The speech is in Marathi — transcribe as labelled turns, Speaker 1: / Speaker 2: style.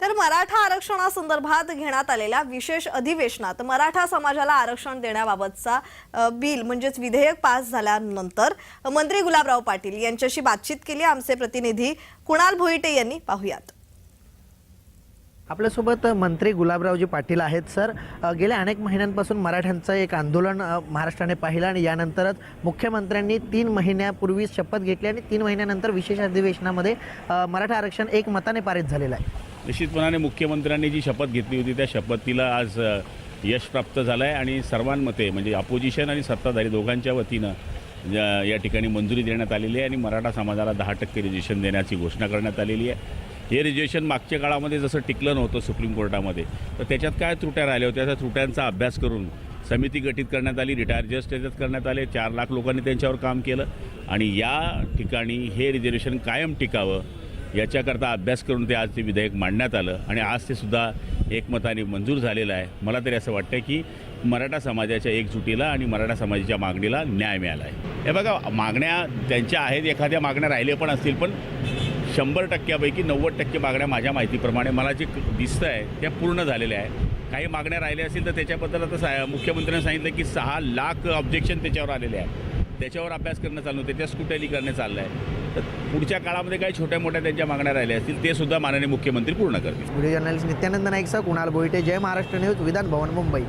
Speaker 1: तर मराठा आरक्षणासंदर्भात घेण्यात आलेल्या विशेष अधिवेशनात मराठा समाजाला आरक्षण देण्याबाबतचा बिल म्हणजेच विधेयक पास झाल्यानंतर मंत्री गुलाबराव पाटील यांच्याशी बातचीत केली आमचे प्रतिनिधी कुणाल भोईटे यांनी. पाहूयात.
Speaker 2: आपल्यासोबत मंत्री गुलाबरावजी पाटील आहेत. सर, गेल्या अनेक महिन्यांपासून मराठ्यांचं एक आंदोलन महाराष्ट्राने पाहिलं आणि यानंतरच मुख्यमंत्र्यांनी 3 महिन्यापूर्वी शपथ घेतली आणि 3 महिन्यानंतर विशेष अधिवेशनामध्ये मराठा आरक्षण एकमताने पारित झालेलं आहे.
Speaker 3: निश्चितपणाने मुख्यमंत्र्यांनी जी शपथ घेतली होती त्या शपथीला आज यश प्राप्त झालं आहे आणि सर्वांमते म्हणजे अपोजिशन आणि सत्ताधारी दोघांच्या वतीनं या ठिकाणी मंजुरी देण्यात आलेली आहे आणि मराठा समाजाला 10% रिजर्वेशन देण्याची घोषणा करण्यात आलेली आहे. हे रिजर्वेशन मागच्या काळामध्ये जसं टिकलं नव्हतं सुप्रीम कोर्टामध्ये, तर त्याच्यात काय त्रुट्या राहिल्या होत्या त्या त्रुट्यांचा अभ्यास करून समिती गठीत करण्यात आली. रिटायर जज त्याच्यात करण्यात आले. 4 लाख लोकांनी त्यांच्यावर काम केलं आणि या ठिकाणी हे रिजर्वेशन कायम टिकावं याच्याकरता अभ्यास करून ते आज ते विधेयक मांडण्यात आलं आणि आज ते सुद्धा एकमताने मंजूर झालेलं आहे. मला तरी असं वाटतं की मराठा समाजाच्या एकजुटीला आणि मराठा समाजाच्या मागणीला न्याय मिळाला आहे. हे बघा, मागण्या त्यांच्या आहेत, एखाद्या मागण्या राहिल्या पण असतील, पण 100%पैकी 90% मागण्या माझ्या माहितीप्रमाणे मला जे दिसतं आहे त्या पूर्ण झालेल्या आहे. काही मागण्या राहिल्या असतील तर त्याच्याबद्दल आता मुख्यमंत्र्यांनी सांगितलं की 6 लाख ऑब्जेक्शन त्याच्यावर आलेले आहे. त्याच्यावर अभ्यास करणं चालू, त्याच्या स्कुटली करणं चाललं आहे. तर पुढच्या काळामध्ये काही छोट्या मोठ्या त्यांच्या मागण्या राहिल्या असतील ते सुद्धा माननीय मुख्यमंत्री पूर्ण करतील.
Speaker 2: व्हिडिओ जर्नलिस्ट नित्यानंद नाईकसह कुणाल भोईटे, जय महाराष्ट्र न्यूज, विधान भवन, मुंबई.